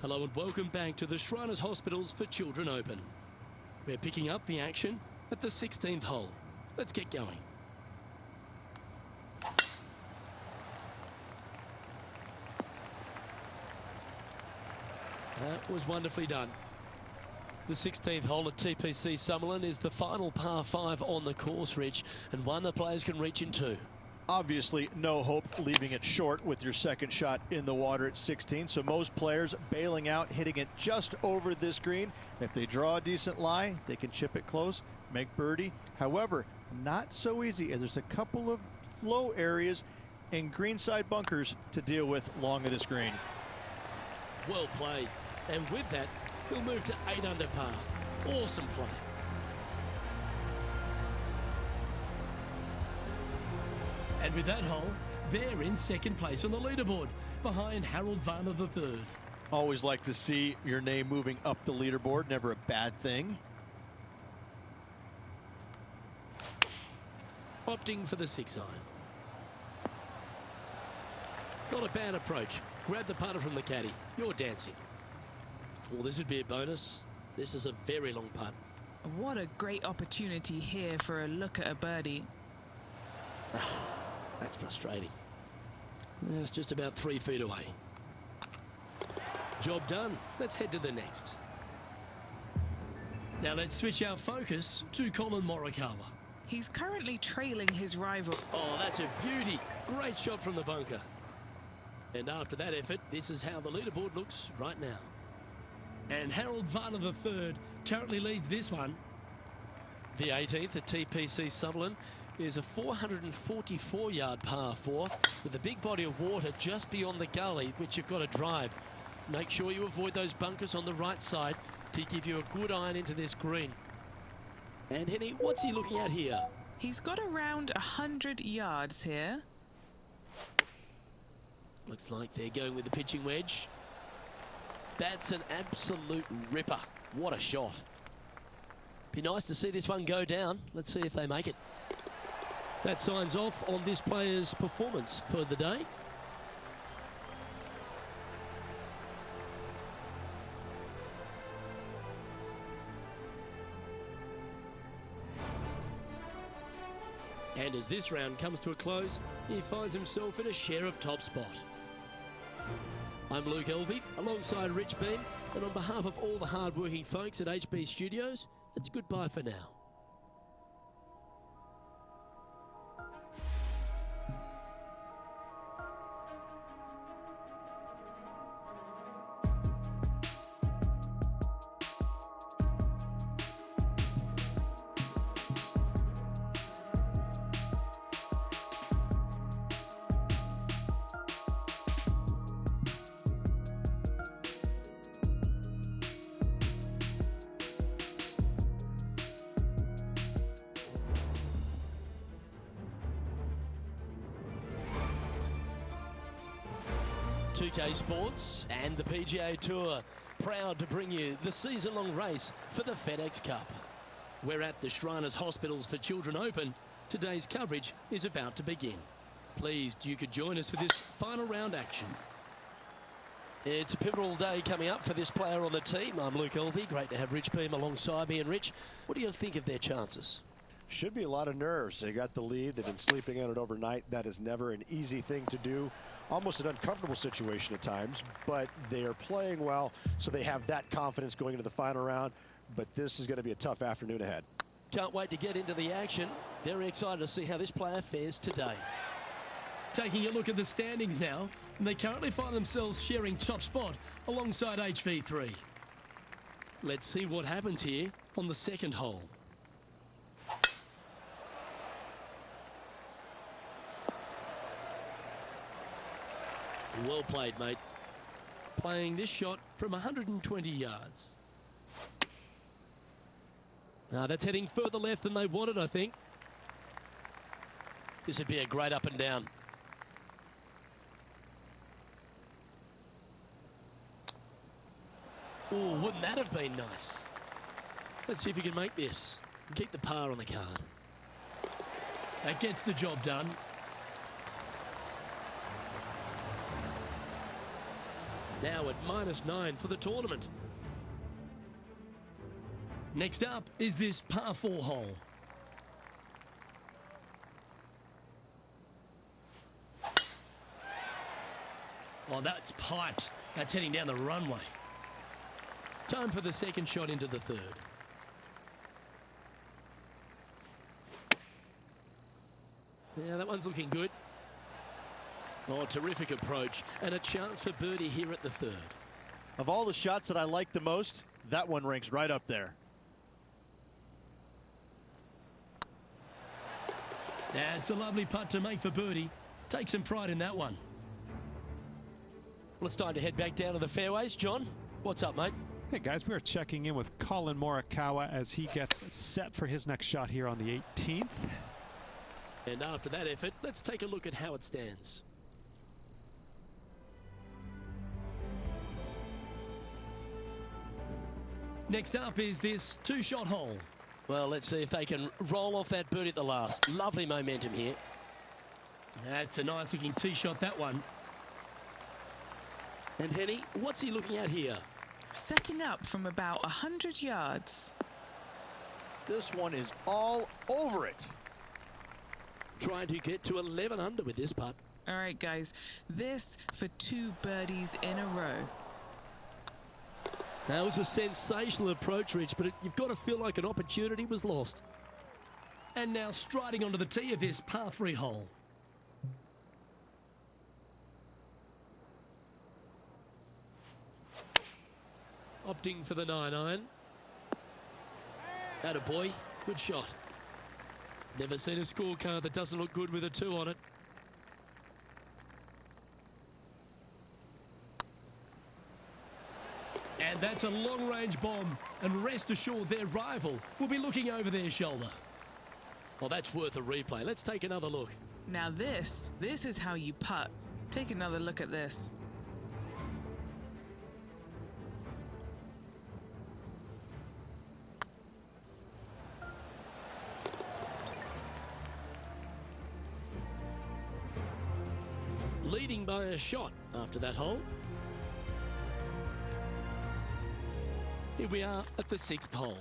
Hello and welcome back to the Shriners Hospitals for Children Open. We're picking up the action at the 16th hole. Let's get going. That was wonderfully done. The 16th hole at TPC Summerlin is the final par 5 on the course, Rich, and one the players can reach in two. Obviously, no hope leaving it short with your second shot in the water at 16. So most players bailing out, hitting it just over this green. If they draw a decent lie, they can chip it close, make birdie. However, not so easy, as there's a couple of low areas and greenside bunkers to deal with long of this green. Well played. And with that, he'll move to 8 under par. Awesome play. And with that hole, they're in second place on the leaderboard, behind Harold Varner III. Always like to see your name moving up the leaderboard, never a bad thing. Opting for the 6 iron. Not a bad approach. Grab the putter from the caddy. You're dancing. Well, this would be a bonus. This is a very long putt. What a great opportunity here for a look at a birdie. That's frustrating. It's just about 3 feet away. Job done. Let's head to the next. Now let's switch our focus to Colin Morikawa. He's currently trailing his rival. Oh, that's a beauty. Great shot from the bunker. And after that effort, this is how the leaderboard looks right now. And Harold Varner III currently leads this one. The 18th at TPC Summerlin is a 444-yard par 4 with a big body of water just beyond the gully, which you've got to drive. Make sure you avoid those bunkers on the right side to give you a good iron into this green. And Henny, what's he looking at here? He's got around 100 yards here. Looks like they're going with the pitching wedge. That's an absolute ripper. What a shot. Be nice to see this one go down. Let's see if they make it. That signs off on this player's performance for the day. And as this round comes to a close, he finds himself in a share of top spot. I'm Luke Elvey, alongside Rich Beam, and on behalf of all the hard-working folks at HB Studios, it's goodbye for now. Pga Sports and the Pga Tour, proud to bring you the season-long race for the FedEx Cup. We're at the Shriners Hospitals for Children Open. Today's coverage is about to begin. Pleased you could join us for this final round action. It's a pivotal day coming up for this player on the team. I'm Luke Elvey. Great to have Rich Beam alongside me. And Rich, what do you think of their chances? Should be a lot of nerves. They got the lead. They've been sleeping on it overnight. That is never an easy thing to do. Almost an uncomfortable situation at times, but they are playing well, so they have that confidence going into the final round. But this is going to be a tough afternoon ahead. Can't wait to get into the action. Very excited to see how this player fares today. Taking a look at the standings now, and they currently find themselves sharing top spot alongside HV3. Let's see what happens here on the second hole. Well played, mate. Playing this shot from 120 yards. Now that's heading further left than they wanted, I think. This would be a great up and down. Oh, wouldn't that have been nice? Let's see if you can make this and keep the par on the card. That gets the job done. Now at -9 for the tournament. Next up is this par 4 hole. Oh, that's piped. That's heading down the runway. Time for the second shot into the third. Yeah, that one's looking good. Oh, terrific approach. And a chance for birdie here at the third. Of all the shots that I like the most, that one ranks right up there. That's a lovely putt to make for birdie. Take some pride in that one. Well, it's time to head back down to the fairways. John, what's up, mate? Hey guys, we are checking in with Colin Morikawa as he gets set for his next shot here on the 18th. And after that effort, let's take a look at how it stands. Next up is this 2-shot hole. Well, let's see if they can roll off that birdie at the last. Lovely momentum here. That's a nice looking tee shot, that one. And Henny, what's he looking at here? Setting up from about 100 yards. This one is all over it. Trying to get to 11 under with this putt. All right, guys, this for 2 birdies in a row. That was a sensational approach, Rich, but you've got to feel like an opportunity was lost. And now striding onto the tee of this par 3 hole. Opting for the 9-iron. Attaboy, good shot. Never seen a scorecard that doesn't look good with a 2 on it. And that's a long-range bomb, and rest assured their rival will be looking over their shoulder. Well, that's worth a replay. Let's take another look. Now this is how you putt. Take another look at this. Leading by a shot after that hole. Here we are at the 6th hole.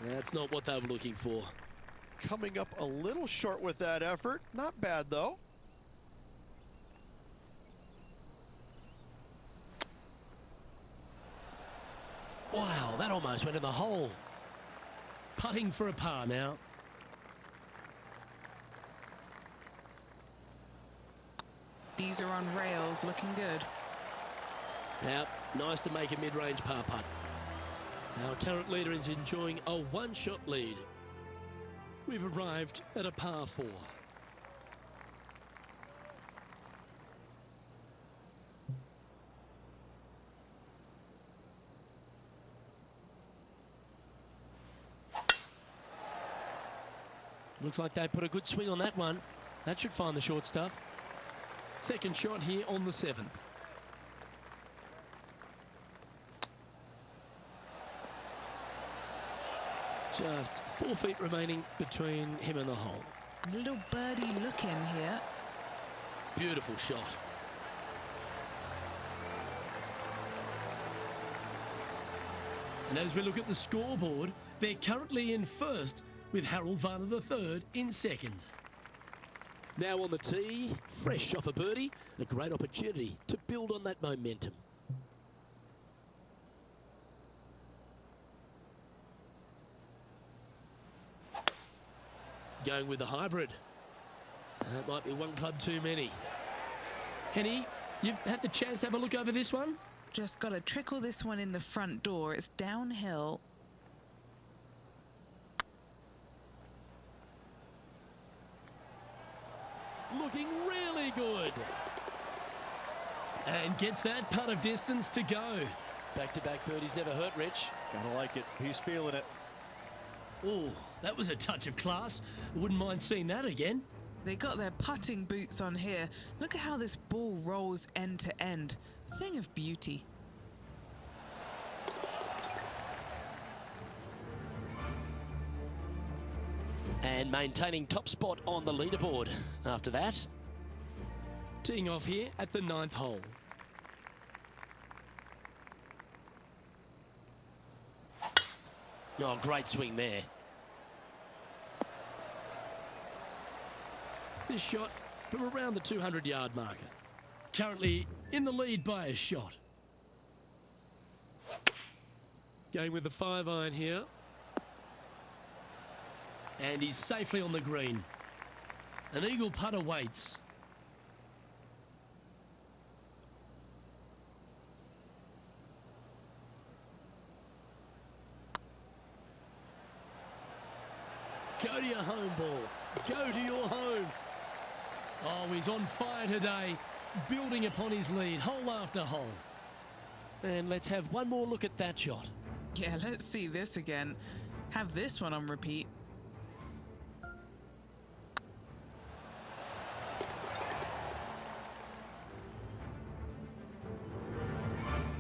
That's not what they were looking for. Coming up a little short with that effort. Not bad, though. Wow, that almost went in the hole. Putting for a par now. These are on rails, looking good. Now, nice to make a mid-range par putt. Our current leader is enjoying a 1-shot lead. We've arrived at a par 4. Looks like they put a good swing on that one. That should find the short stuff. Second shot here on the 7th. Just 4 feet remaining between him and the hole. Little birdie look in here. Beautiful shot. And as we look at the scoreboard, they're currently in first with Harold Varner III in second. Now on the tee, fresh off a birdie, a great opportunity to build on that momentum. Going with the hybrid. That might be one club too many. Henny, you've had the chance to have a look over this one? Just got to trickle this one in the front door. It's downhill. Looking really good. And gets that putt of distance to go. Back-to-back birdies never hurt, Rich. Gotta like it. He's feeling it. Oh, that was a touch of class. Wouldn't mind seeing that again. They got their putting boots on here. Look at how this ball rolls end to end. Thing of beauty. And maintaining top spot on the leaderboard after that. Teeing off here at the 9th hole. Oh, great swing there. This shot from around the 200-yard marker. Currently in the lead by a shot. Going with the 5-iron here. And he's safely on the green. An eagle putt awaits. Go to your home, ball. Go to your home. Oh, he's on fire today, building upon his lead, hole after hole. And let's have one more look at that shot. Yeah, let's see this again. Have this one on repeat.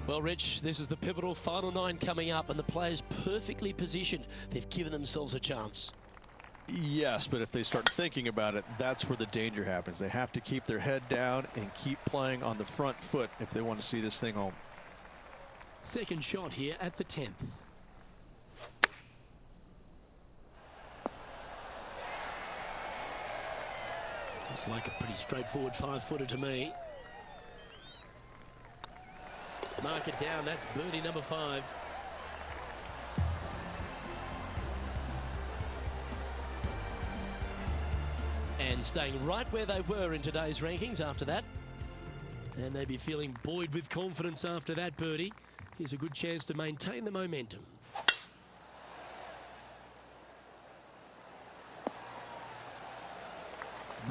Well, Rich, this is the pivotal final 9 coming up, and the players perfectly positioned. They've given themselves a chance. Yes, but if they start thinking about it, that's where the danger happens. They have to keep their head down and keep playing on the front foot if they want to see this thing home. Second shot here at the 10th. Looks like a pretty straightforward 5-footer to me. Mark it down, that's birdie number 5. And staying right where they were in today's rankings after that. And they'd be feeling buoyed with confidence after that birdie. Here's a good chance to maintain the momentum.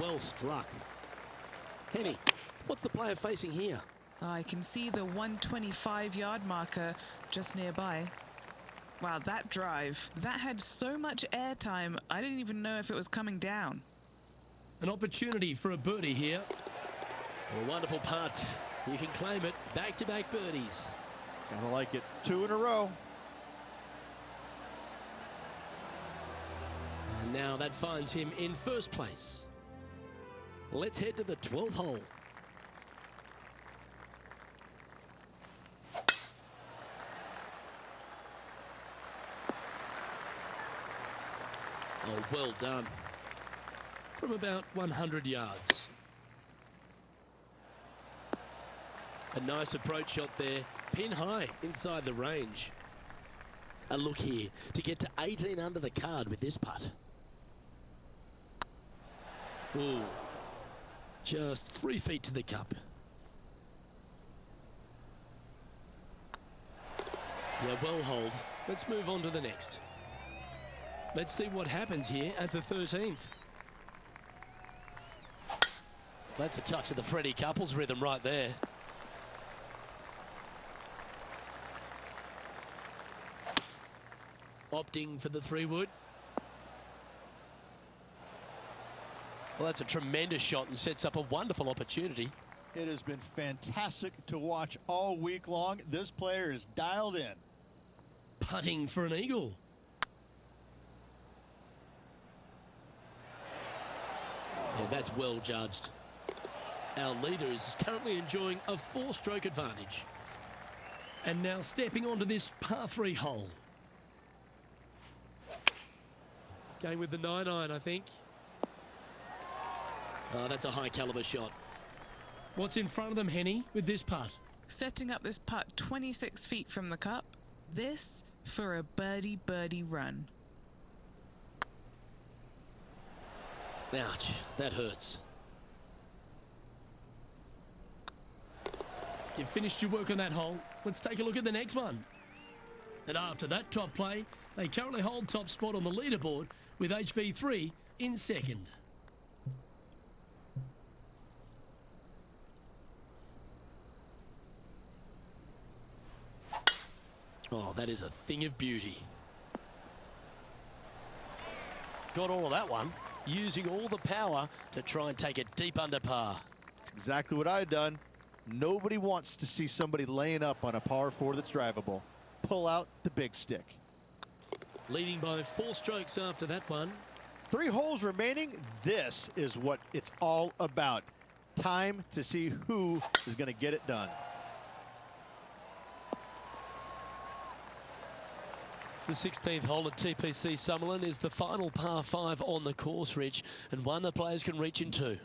Well struck. Henny, what's the player facing here? I can see the 125-yard marker just nearby. Wow, that drive. That had so much airtime, I didn't even know if it was coming down. An opportunity for a birdie here. A wonderful putt. You can claim it. Back-to-back birdies. Gotta like it. 2 in a row. And now that finds him in first place. Let's head to the 12th hole. Oh, well done. From about 100 yards. A nice approach shot there. Pin high inside the range. A look here to get to 18 under the card with this putt. Ooh. Just 3 feet to the cup. Yeah, well hold. Let's move on to the next. Let's see what happens here at the 13th. That's a touch of the Freddie Couples rhythm right there. Opting for the 3-wood. Well, that's a tremendous shot and sets up a wonderful opportunity. It has been fantastic to watch all week long. This player is dialed in. Putting for an eagle. Yeah, that's well judged. Our leader is currently enjoying a 4-stroke advantage. And now stepping onto this par 3 hole. Going with the 9-iron, I think. Oh, that's a high caliber shot. What's in front of them, Henny, with this putt? Setting up this putt 26 feet from the cup. This for a birdie run. Ouch, that hurts. You've finished your work on that hole. Let's take a look at the next one. And after that top play, they currently hold top spot on the leaderboard with HV3 in second. Oh, that is a thing of beauty. Got all of that one, using all the power to try and take it deep under par. That's exactly what I've done. Nobody wants to see somebody laying up on a par 4 that's drivable. Pull out the big stick. Leading by 4 strokes after that one. 3 holes remaining. This is what it's all about. Time to see who is going to get it done. The 16th hole at TPC Summerlin is the final par 5 on the course, Rich, and one that players can reach into.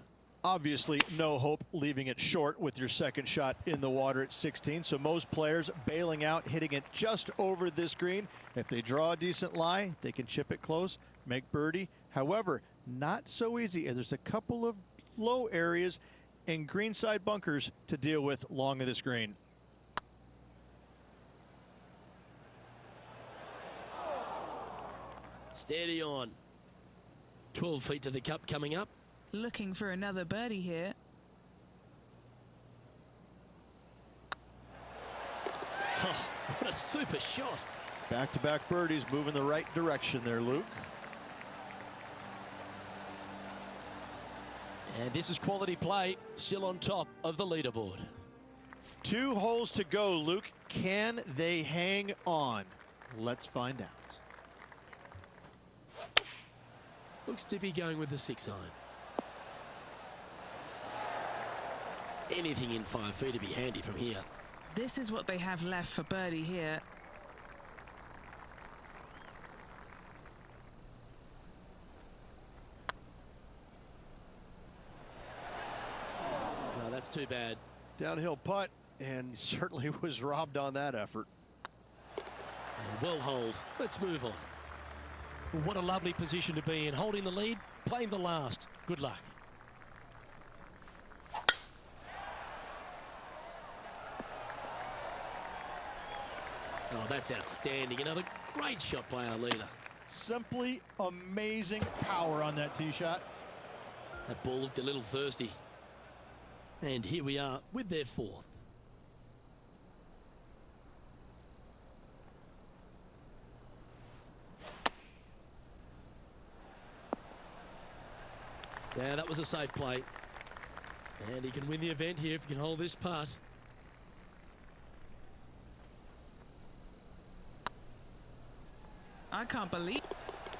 Obviously, no hope leaving it short with your second shot in the water at 16. So most players bailing out, hitting it just over this green. If they draw a decent lie, they can chip it close, make birdie. However, not so easy. There's a couple of low areas and greenside bunkers to deal with long of this green. Steady on. 12 feet to the cup coming up. Looking for another birdie here. Oh, what a super shot. Back-to-back birdies, moving the right direction there, Luke. And this is quality play, still on top of the leaderboard. 2 holes to go, Luke. Can they hang on? Let's find out. Looks to be going with the 6 iron. Anything in 5 feet to be handy from here. This is what they have left for birdie here. No, that's too bad. Downhill putt, and certainly was robbed on that effort. Well hold. Let's move on. What a lovely position to be in. Holding the lead, playing the last. Good luck. Oh, that's outstanding. Another great shot by our leader. Simply amazing power on that tee shot. That ball looked a little thirsty. And here we are with their 4th. Yeah, that was a safe play. And he can win the event here if he can hold this putt. I can't believe.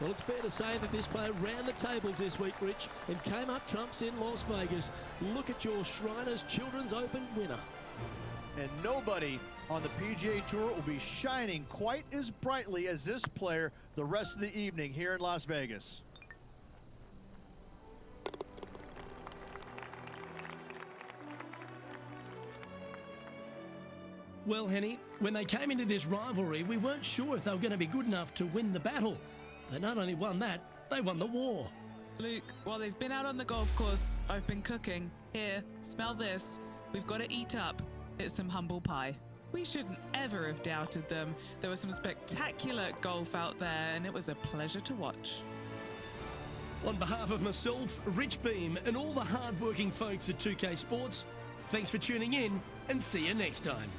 Well, it's fair to say that this player ran the tables this week, Rich, and came up trumps in Las Vegas. Look at your Shriners Children's Open winner. And nobody on the PGA Tour will be shining quite as brightly as this player the rest of the evening here in Las Vegas. Well, Henny, when they came into this rivalry, we weren't sure if they were going to be good enough to win the battle. They not only won that, they won the war. Luke, while they've been out on the golf course, I've been cooking. Here, smell this. We've got to eat up. It's some humble pie. We shouldn't ever have doubted them. There was some spectacular golf out there, and it was a pleasure to watch. On behalf of myself, Rich Beam, and all the hard-working folks at 2K Sports, thanks for tuning in, and see you next time.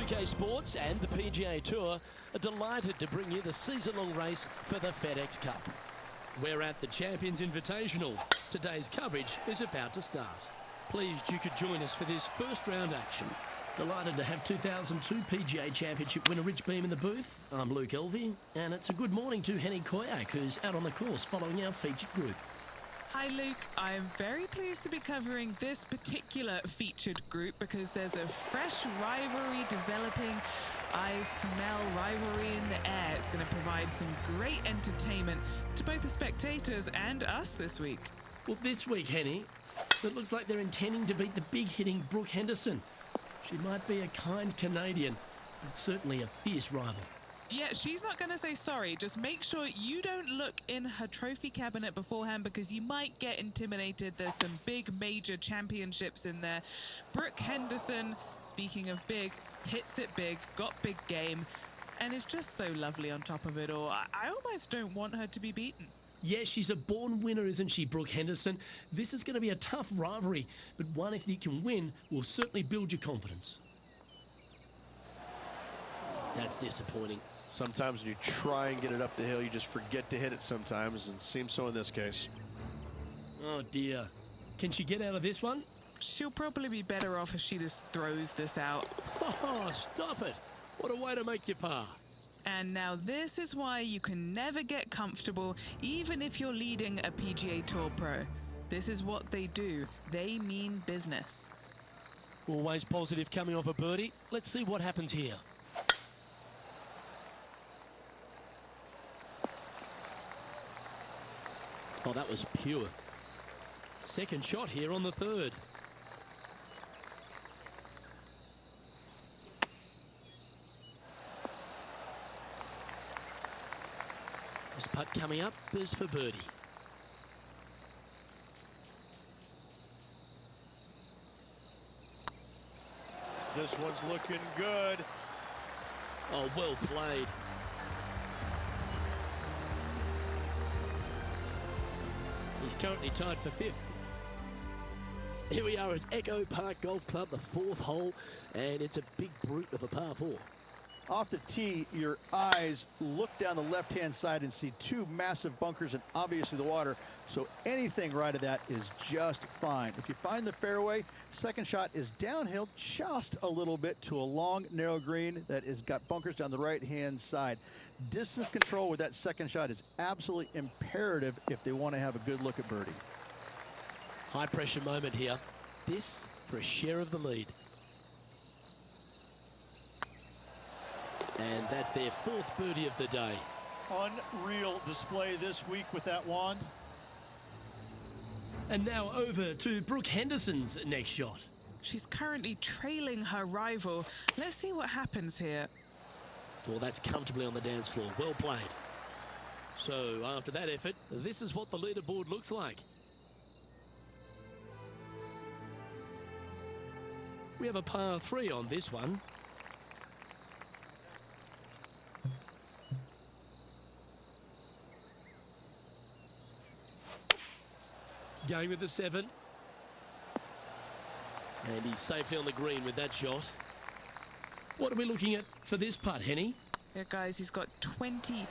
Pga Sports and the PGA Tour are delighted to bring you the season-long race for the FedEx Cup. We're at the Champions Invitational. Today's coverage is about to start. Pleased you could join us for this first round action. Delighted to have 2002 PGA Championship winner Rich Beem in the booth. I'm Luke Elvey, and it's a good morning to Henny Koyak, who's out on the course following our featured group. Hi Luke, I am very pleased to be covering this particular featured group because there's a fresh rivalry developing. I smell rivalry in the air. It's going to provide some great entertainment to both the spectators and us this week. Well, this week, Henny, it looks like they're intending to beat the big-hitting Brooke Henderson. She might be a kind Canadian, but certainly a fierce rival. Yeah, she's not going to say sorry. Just make sure you don't look in her trophy cabinet beforehand because you might get intimidated. There's some big major championships in there. Brooke Henderson, speaking of big, hits it big, got big game, and is just so lovely on top of it all. I almost don't want her to be beaten. Yes, she's a born winner, isn't she, Brooke Henderson? This is going to be a tough rivalry, but one if you can win will certainly build your confidence. That's disappointing. Sometimes when you try and get it up the hill, you just forget to hit it sometimes, and it seems so in this case. Oh, dear. Can she get out of this one? She'll probably be better off if she just throws this out. Oh, stop it. What a way to make your par. And now this is why you can never get comfortable, even if you're leading a PGA Tour pro. This is what they do. They mean business. Always positive coming off a birdie. Let's see what happens here. Oh, that was pure. Second shot here on the third. This putt coming up is for birdie. This one's looking good. Oh, well played. He's currently tied for fifth. Here we are at Echo Park Golf Club, the fourth hole, and it's a big brute of a par four. Off the tee, your eyes look down the left-hand side and see two massive bunkers and obviously the water. So anything right of that is just fine. If you find the fairway, second shot is downhill just a little bit to a long, narrow green that has got bunkers down the right-hand side. Distance control with that second shot is absolutely imperative if they want to have a good look at birdie. High pressure moment here. This for a share of the lead. And that's their fourth birdie of the day. Unreal display this week with that wand. And now over to Brooke Henderson's next shot. She's currently trailing her rival. Let's see what happens here. Well, that's comfortably on the dance floor. Well played. So after that effort, this is what the leaderboard looks like. We have a par 3 on this one. Going with the 7. And he's safely on the green with that shot. What are we looking at for this putt, Henny? Yeah, guys, he's got 28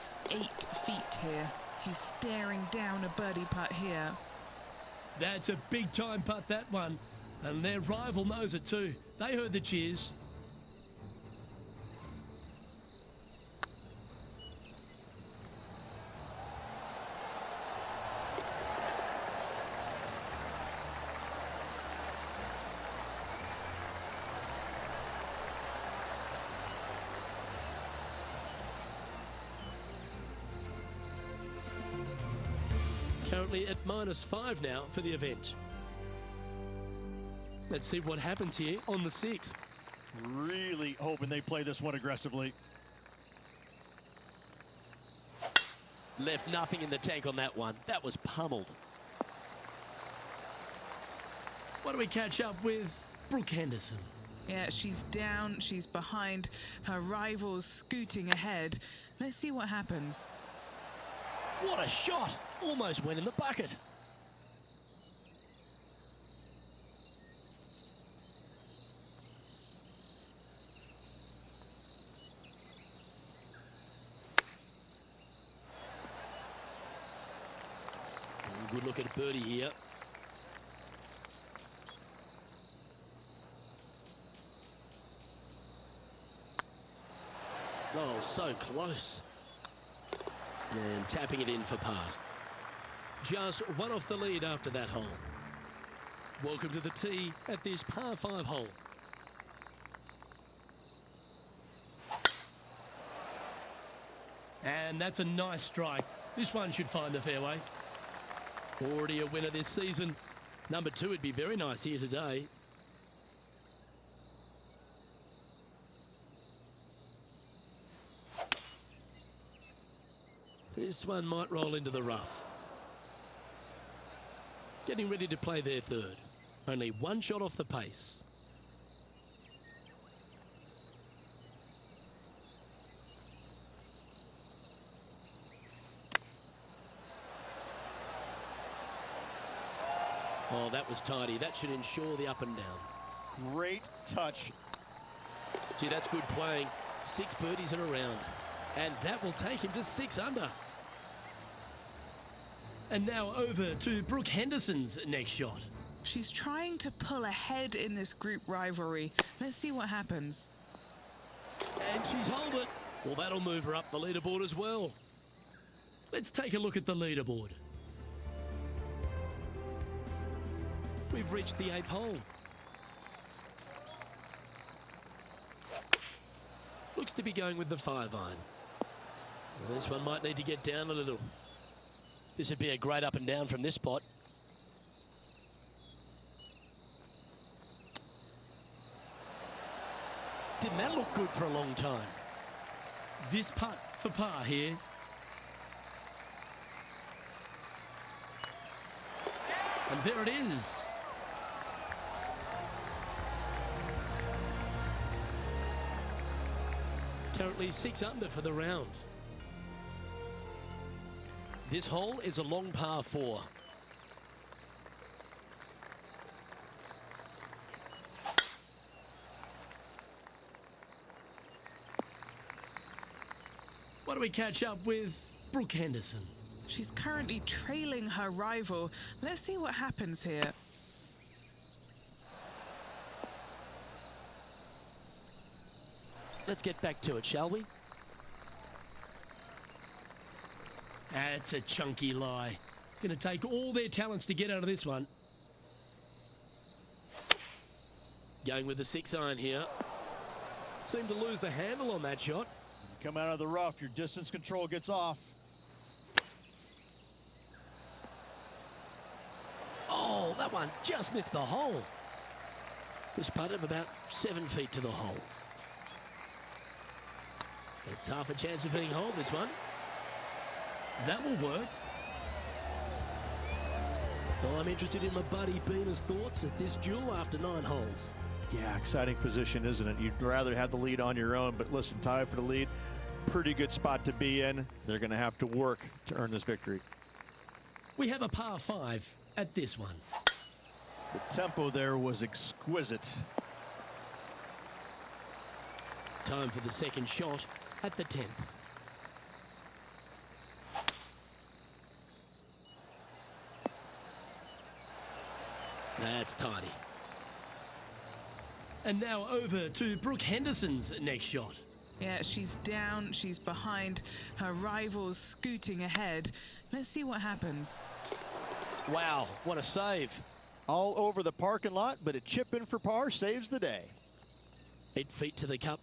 feet here. He's staring down a birdie putt here. That's a big time putt, that one. And their rival knows it too. They heard the cheers. Currently at -5 now for the event. Let's see what happens here on the 6th. Really hoping they play this one aggressively. Left nothing in the tank on that one. That was pummeled. What do we catch up with Brooke Henderson? Yeah, she's down, she's behind. Her rival's scooting ahead. Let's see what happens. What a shot! Almost went in the bucket. good look at birdie here. Oh, so close. And tapping it in for par. Just one off the lead after that hole. Welcome to the tee at this par 5 hole. And that's a nice strike. This one should find the fairway. Already a winner this season. Number 2 would be very nice here today. This one might roll into the rough. Getting ready to play their third. Only one shot off the pace. Oh, that was tidy. That should ensure the up and down. Great touch. Gee, that's good playing. 6 birdies in a round. And that will take him to 6 under. And now over to Brooke Henderson's next shot. She's trying to pull ahead in this group rivalry. Let's see what happens. And she's holed it. Well, that'll move her up the leaderboard as well. Let's take a look at the leaderboard. We've reached the 8th hole. Looks to be going with the 5-iron. Well, this one might need to get down a little. This would be a great up and down from this spot. Didn't that look good for a long time? This putt for par here. And there it is. Currently 6 under for the round. This hole is a long par 4. What do we catch up with Brooke Henderson? She's currently trailing her rival. Let's see what happens here. Let's get back to it, shall we? That's a chunky lie. It's going to take all their talents to get out of this one. Going with the 6-iron here. Seemed to lose the handle on that shot. You come out of the rough, your distance control gets off. Oh, that one just missed the hole. This putt of about 7 feet to the hole. It's half a chance of being holed, this one. That will work. Well, I'm interested in my buddy Beamer's thoughts at this duel after 9 holes. Yeah, exciting position, isn't it? You'd rather have the lead on your own, but listen, tie for the lead. Pretty good spot to be in. They're going to have to work to earn this victory. We have a par 5 at this one. The tempo there was exquisite. Time for the second shot at the 10th. That's tidy. And now over to Brooke Henderson's next shot. Yeah, she's down, she's behind, her rival's scooting ahead. Let's see what happens. Wow, what a save. All over the parking lot, but a chip in for par saves the day. 8 feet to the cup.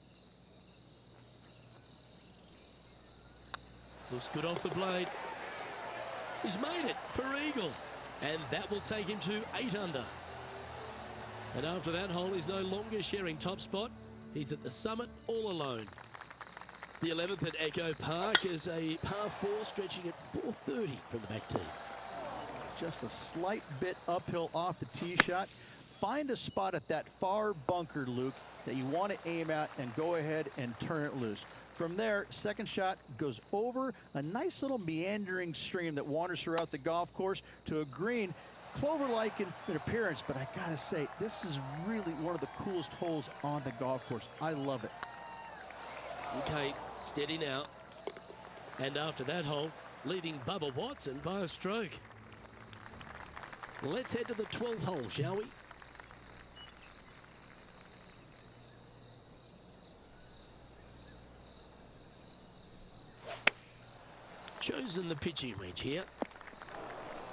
Looks good off the blade. He's made it for eagle. And that will take him to 8 under. And after that hole, he's no longer sharing top spot. He's at the summit all alone. The 11th at Echo Park is a par 4 stretching at 430 from the back tees. Just a slight bit uphill off the tee shot. Find a spot at that far bunker, Luke, that you want to aim at and go ahead and turn it loose. From there, second shot goes over a nice little meandering stream that wanders throughout the golf course to a green, clover-like in appearance, but I gotta say, this is really one of the coolest holes on the golf course. I love it. Okay, steady now. And after that hole, leading Bubba Watson by a stroke. Let's head to the 12th hole, shall we? Chosen the pitching wedge here.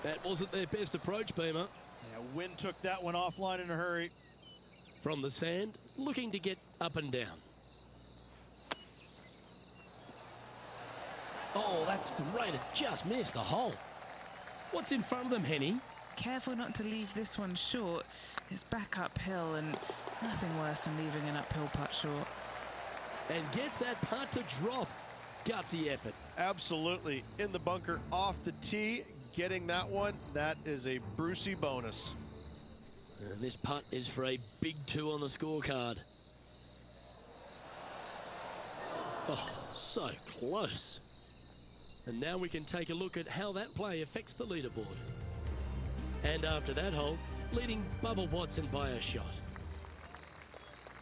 That wasn't their best approach, Beamer. Yeah, Wind took that one offline in a hurry. From the sand, looking to get up and down. Oh, that's great. It just missed the hole. What's in front of them, Henny? Careful not to leave this one short. It's back uphill and nothing worse than leaving an uphill putt short. And gets that putt to drop. Gutsy effort. Absolutely. In the bunker off the tee, getting that one, that is a Brucey bonus. And this putt is for a big 2 on the scorecard. Oh, so close. And now we can take a look at how that play affects the leaderboard. And after that hole, leading Bubba Watson by a shot.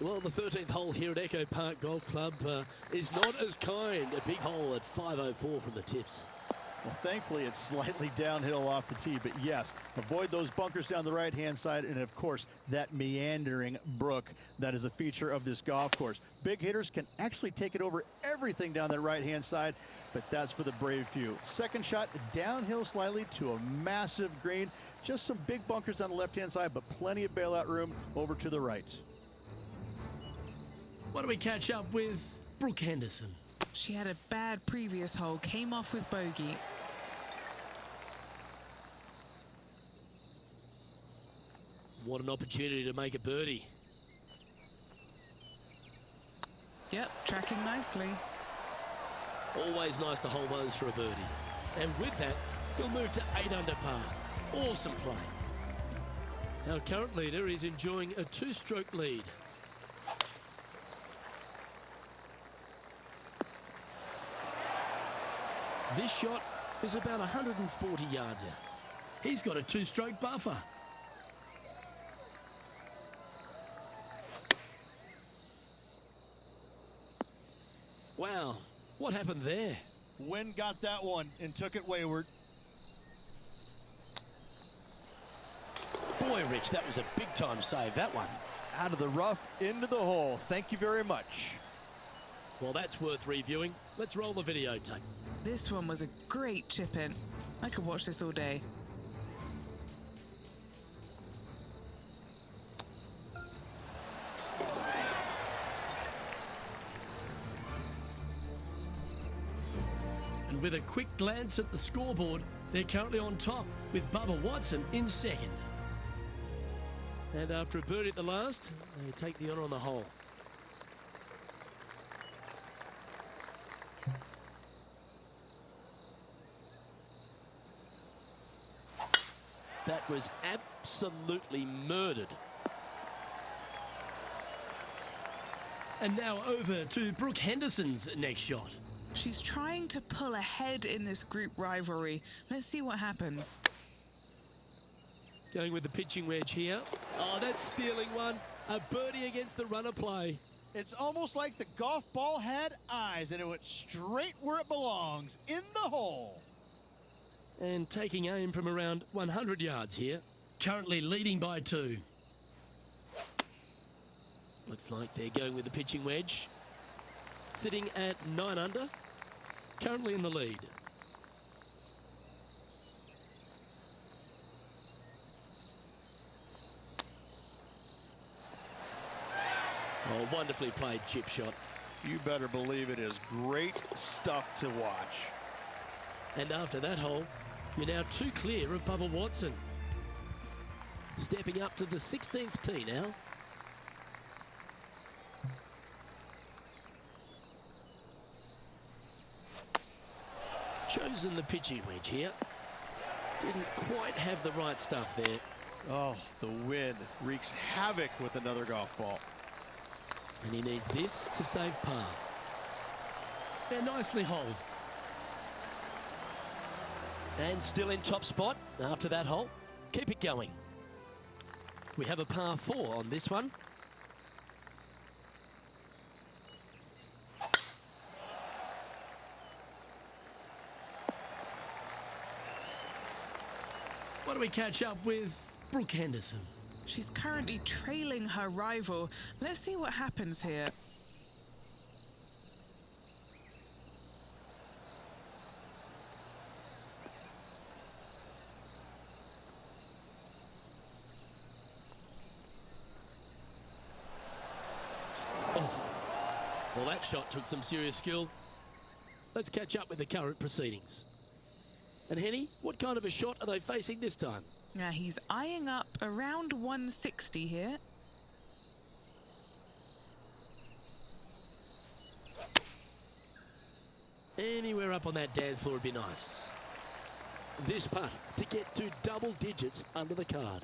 Well, the 13th hole here at Echo Park Golf Club is not as kind. A big hole at 504 from the tips. Well, thankfully, it's slightly downhill off the tee, but yes, avoid those bunkers down the right-hand side, and of course, that meandering brook that is a feature of this golf course. Big hitters can actually take it over everything down that right-hand side, but that's for the brave few. Second shot, downhill slightly to a massive green. Just some big bunkers on the left-hand side, but plenty of bailout room over to the right. Why don't we catch up with Brooke Henderson? She had a bad previous hole, came off with bogey. What an opportunity to make a birdie. Yep, tracking nicely. Always nice to hold those for a birdie. And with that, he'll move to 8 under par. Awesome play. Our current leader is enjoying a 2-stroke lead. This shot is about 140 yards out. He's got a 2-stroke buffer. Wow, what happened there? Wind got that one and took it wayward. Boy, Rich, that was a big-time save, that one. Out of the rough, into the hole. Thank you very much. Well, that's worth reviewing. Let's roll the videotape. This one was a great chip in. I could watch this all day. And with a quick glance at the scoreboard, they're currently on top with Bubba Watson in second. And after a birdie at the last, they take the honour on the hole. That was absolutely murdered. And now over to Brooke Henderson's next shot. She's trying to pull ahead in this group rivalry. Let's see what happens. Going with the pitching wedge here. Oh, that's stealing one. A birdie against the runner play. It's almost like the golf ball had eyes and it went straight where it belongs, in the hole. And taking aim from around 100 yards here. Currently leading by 2. Looks like they're going with the pitching wedge. Sitting at 9 under. Currently in the lead. Oh, wonderfully played chip shot. You better believe it is great stuff to watch. And after that hole, you're now 2 clear of Bubba Watson. Stepping up to the 16th tee now. Chosen the pitching wedge here. Didn't quite have the right stuff there. Oh, the wind wreaks havoc with another golf ball. And he needs this to save par. Yeah, nicely holed. And still in top spot after that hole. Keep it going. We have a par 4 on this one. Why don't we catch up with Brooke Henderson? She's currently trailing her rival. Let's see what happens here. Well, that shot took some serious skill. Let's catch up with the current proceedings. And Henny, what kind of a shot are they facing this time? Now he's eyeing up around 160 here. Anywhere up on that dance floor would be nice. This putt to get to double digits under the card.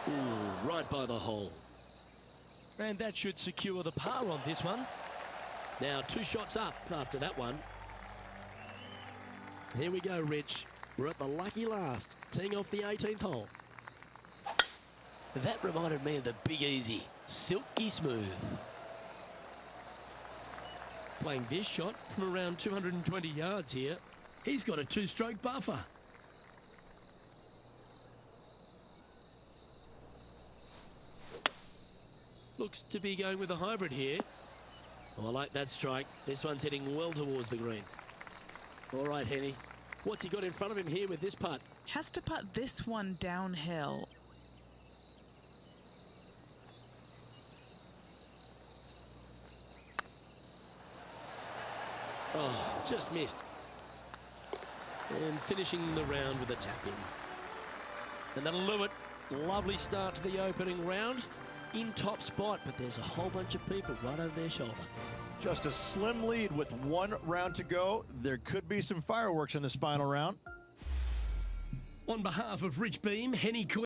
Ooh, right by the hole. And that should secure the par on this one. Now 2 shots up after that one. Here we go, Rich. We're at the lucky last, teeing off the 18th hole. That reminded me of the Big Easy, silky smooth. Playing this shot from around 220 yards here. He's got a 2-stroke buffer. Looks to be going with a hybrid here. Oh, I like that strike. This one's heading well towards the green. All right, Henny. What's he got in front of him here with this putt? Has to putt this one downhill. Oh, just missed. And finishing the round with a tap in. And that'll do it. Lovely start to the opening round. In top spot, but there's a whole bunch of people right over their shoulder. Just a slim lead with 1 round to go. There could be some fireworks in this final round. On behalf of Rich Beam, Henny